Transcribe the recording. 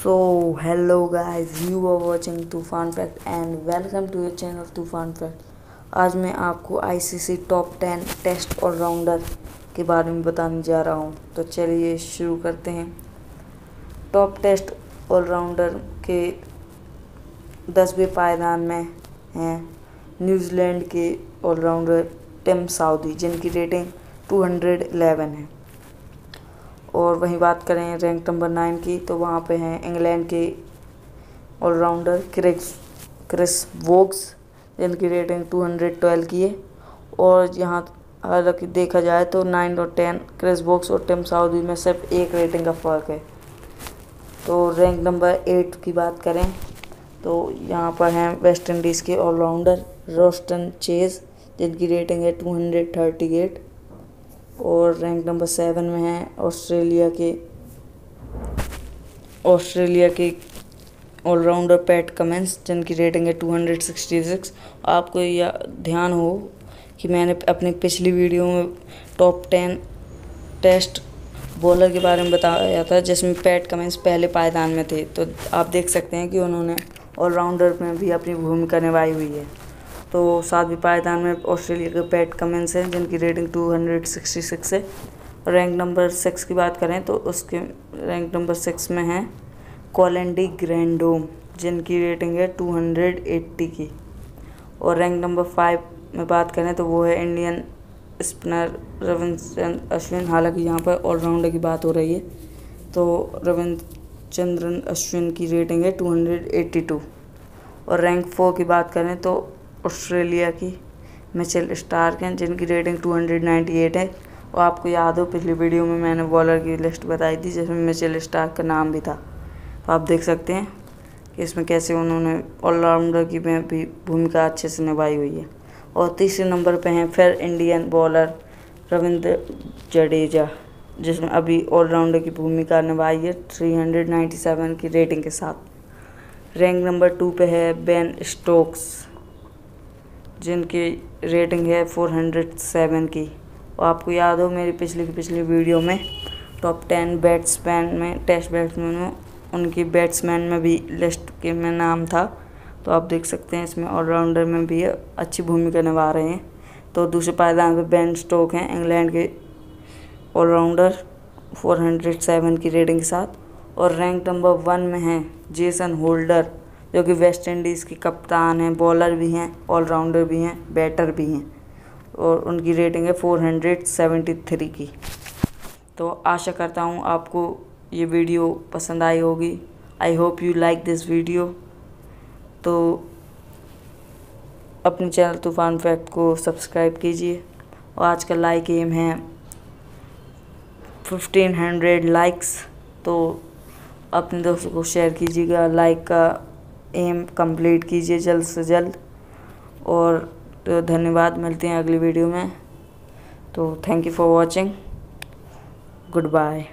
So hello guys, you are watching Toofan fact and welcome to your channel Toofan fact. आज मैं आपको ICC top 10 test allrounder के बारे में बताने जा रहा हूं। तो चलिए शुरू करते हैं। टॉप टेस्ट ऑलराउंडर के 10वें पायदान में हैं न्यूजीलैंड के ऑलराउंडर टिम साउदी, जिनकी रेटिंग 211 है। और वहीं बात करें रैंक नंबर 9 की, तो वहाँ पे हैं इंग्लैंड के ऑलराउंडर क्रिस वोक्स, जिनकी रेटिंग 212 की है। और यहाँ हालांकि देखा जाए तो 9 और 10 क्रिस वोक्स और टिम साउदी में सिर्फ एक रेटिंग का फ़र्क है। तो रैंक नंबर 8 की बात करें तो यहाँ पर हैं वेस्ट इंडीज़ के ऑलराउंडर रोस्टन चेज़, जिनकी रेटिंग है 238। और रैंक नंबर 7 में है ऑस्ट्रेलिया के ऑलराउंडर पैट कमिंस, जिनकी रेटिंग है 266। आपको यह ध्यान हो कि मैंने अपनी पिछली वीडियो में टॉप 10 टेस्ट बॉलर के बारे में बताया था, जिसमें पैट कमिंस पहले पायदान में थे। तो आप देख सकते हैं कि उन्होंने ऑलराउंडर में भी अपनी भूमिका निभाई हुई है। तो 7वें पायदान में ऑस्ट्रेलिया के पैट कमिंस हैं, जिनकी रेटिंग 266 है। रैंक नंबर 6 की बात करें तो उसके रैंक नंबर 6 में है कॉलिन डी ग्रैंडहोम, जिनकी रेटिंग है 280 की। और रैंक नंबर 5 में बात करें तो वो है इंडियन स्पिनर रविचंद्रन अश्विन। हालांकि यहाँ पर ऑलराउंडर की बात हो रही है, तो रविचंद्रन अश्विन की रेटिंग है 282। और रैंक 4 की बात करें तो ऑस्ट्रेलिया की मिचेल स्टार्क हैं, जिनकी रेटिंग 298 है। और आपको याद हो पिछली वीडियो में मैंने बॉलर की लिस्ट बताई थी, जिसमें मिचेल स्टार्क का नाम भी था। तो आप देख सकते हैं कि इसमें कैसे उन्होंने ऑलराउंडर की में भी भूमिका अच्छे से निभाई हुई है। और तीसरे नंबर पे हैं फिर इंडियन बॉलर रविंद्र जडेजा, जिसमें अभी ऑलराउंडर की भूमिका निभाई है 397 की रेटिंग के साथ। रैंक नंबर 2 पे है बेन स्टोक्स, जिनकी रेटिंग है 407 की। और आपको याद हो मेरी पिछली वीडियो में टॉप 10 बैट्समैन में टेस्ट बैट्समैन में उनकी बैट्समैन में भी लिस्ट के में नाम था। तो आप देख सकते हैं इसमें ऑलराउंडर में भी अच्छी भूमिका निभा रहे हैं। तो दूसरे पायदान पे बेन स्टोक हैं इंग्लैंड के ऑलराउंडर 407 की रेटिंग के साथ। और रैंक नंबर 1 में हैं जेसन होल्डर, जो कि वेस्ट इंडीज़ के कप्तान हैं, बॉलर भी हैं, ऑलराउंडर भी हैं, बैटर भी हैं। और उनकी रेटिंग है 473 की। तो आशा करता हूँ आपको ये वीडियो पसंद आई होगी। I hope you like this video. तो अपने चैनल तूफान फैक्ट को सब्सक्राइब कीजिए। और आज का लाइक एम है 1500 लाइक्स। तो अपने दोस्तों को शेयर कीजिएगा, लाइक का एम कंप्लीट कीजिए जल्द से जल्द। और तो धन्यवाद, मिलते हैं अगली वीडियो में। तो thank you for watching, good bye.